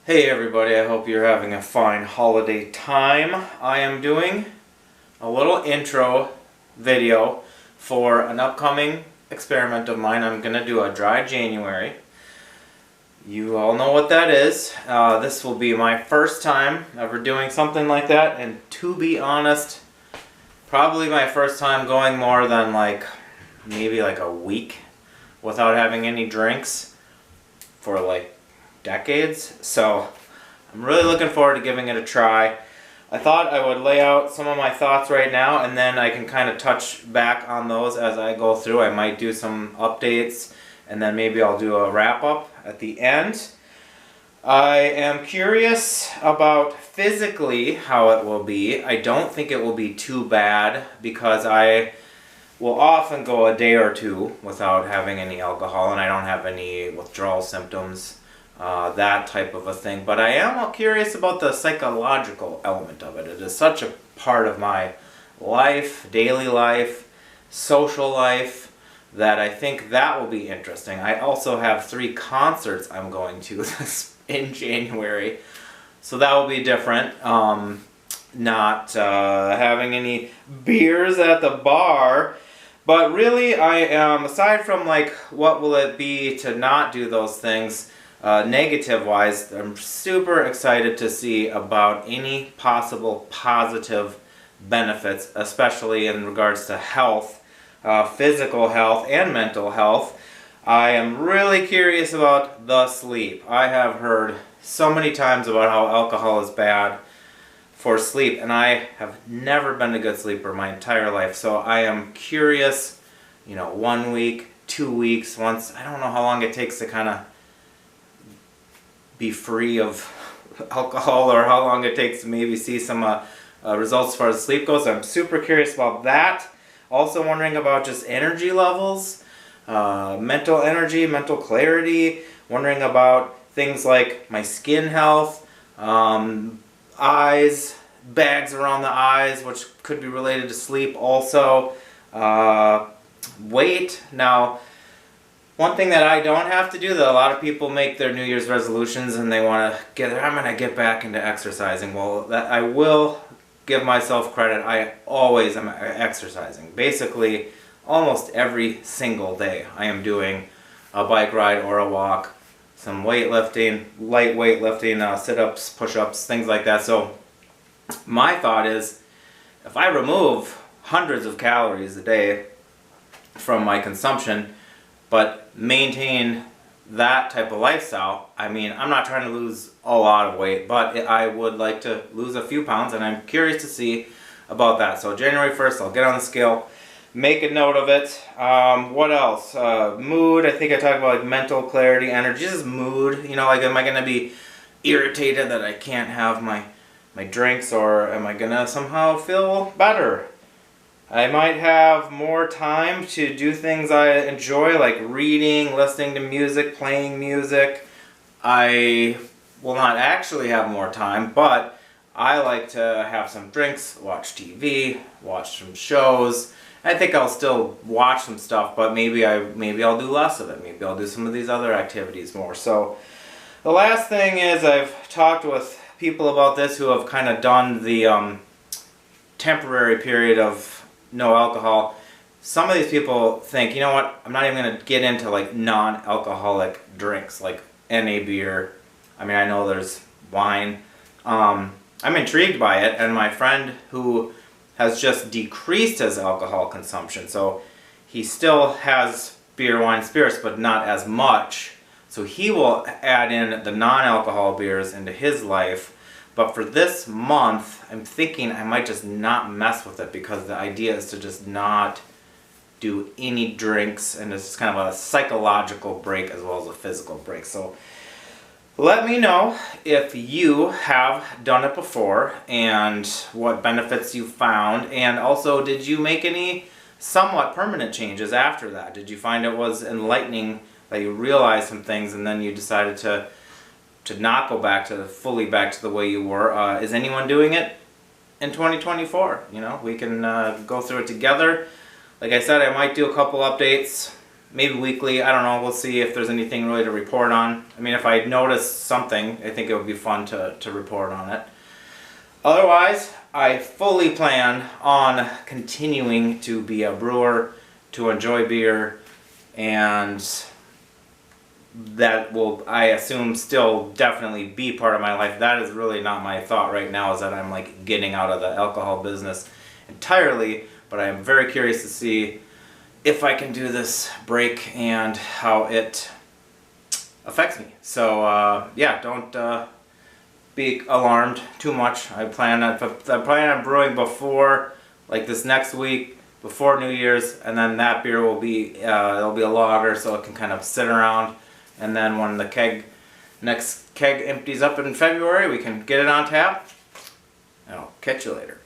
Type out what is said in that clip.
Hey everybody, I hope you're having a fine holiday time. I am doing a little intro video for an upcoming experiment of mine. I'm going to do a dry January. You all know what that is. This will be my first time ever doing something like that, and to be honest, probably my first time going more than maybe a week without having any drinks for decades. So I'm really looking forward to giving it a try. I thought I would lay out some of my thoughts right now, and then I can kind of touch back on those as I go through. I might do some updates, and then maybe I'll do a wrap up at the end. I am curious about physically how it will be. I don't think it will be too bad because I will often go a day or two without having any alcohol, and I don't have any withdrawal symptoms, that type of a thing. But I am curious about the psychological element of it. It is such a part of my life, daily life, social life, that I think that will be interesting. I also have 3 concerts I'm going to in January, so that will be different. Not having any beers at the bar. But really, I am, aside from what will it be to not do those things, negative-wise, I'm super excited to see about any possible positive benefits, especially in regards to health, physical health and mental health. I am really curious about the sleep. I have heard so many times about how alcohol is bad for sleep, and I have never been a good sleeper my entire life. So I am curious, 1 week, 2 weeks, once, I don't know how long it takes to kind of be free of alcohol, or how long it takes to maybe see some results as far as sleep goes. I'm super curious about that. Also wondering about just energy levels, mental energy, mental clarity, wondering about things like my skin health, eyes, bags around the eyes, which could be related to sleep also, weight. Now, one thing that I don't have to do, that a lot of people make their New Year's resolutions and they want to I'm going to get back into exercising. Well, that I will give myself credit. I always am exercising. Basically, almost every single day I am doing a bike ride or a walk, some weightlifting, light weightlifting, sit-ups, push-ups, things like that. So my thought is, if I remove hundreds of calories a day from my consumption, but maintain that type of lifestyle, I mean, I'm not trying to lose a lot of weight, but I would like to lose a few pounds, and I'm curious to see about that. So January 1st, I'll get on the scale, make a note of it. What else? Mood. I think I talked about mental clarity, energy, just mood. Am I going to be irritated that I can't have my drinks, or am I going to somehow feel better? I might have more time to do things I enjoy, like reading, listening to music, playing music. I will not actually have more time, but I like to have some drinks, watch TV, watch some shows. I think I'll still watch some stuff, but maybe I'll do less of it. Maybe I'll do some of these other activities more. So the last thing is, I've talked with people about this who have kind of done the temporary period of no alcohol. Some of these people think, you know what, I'm not even going to get into non-alcoholic drinks like NA beer. I mean, I know there's wine. I'm intrigued by it, and my friend who has just decreased his alcohol consumption, so he still has beer, wine, spirits, but not as much. So he will add in the non-alcohol beers into his life. But for this month, I'm thinking I might just not mess with it, because the idea is to just not do any drinks, and it's kind of a psychological break as well as a physical break. So let me know if you have done it before and what benefits you found, and also, did you make any somewhat permanent changes after that? Did you find it was enlightening, that you realized some things and then you decided to not go fully back to the way you were? Is anyone doing it in 2024? We can go through it together. Like I said, I might do a couple updates maybe weekly. I don't know. We'll see if there's anything really to report on. I mean, if I notice something, I think it would be fun to report on it. Otherwise, I fully plan on continuing to be a brewer, to enjoy beer, and that will, I assume, still definitely be part of my life. That is really not my thought right now, is that I'm like getting out of the alcohol business entirely, but I am very curious to see if I can do this break and how it affects me. So yeah, don't be alarmed too much. I plan on brewing before, like this next week, before New Year's, and then that beer will be it'll be a lager, so it can kind of sit around. And then when the next keg empties up in February, we can get it on tap. And I'll catch you later.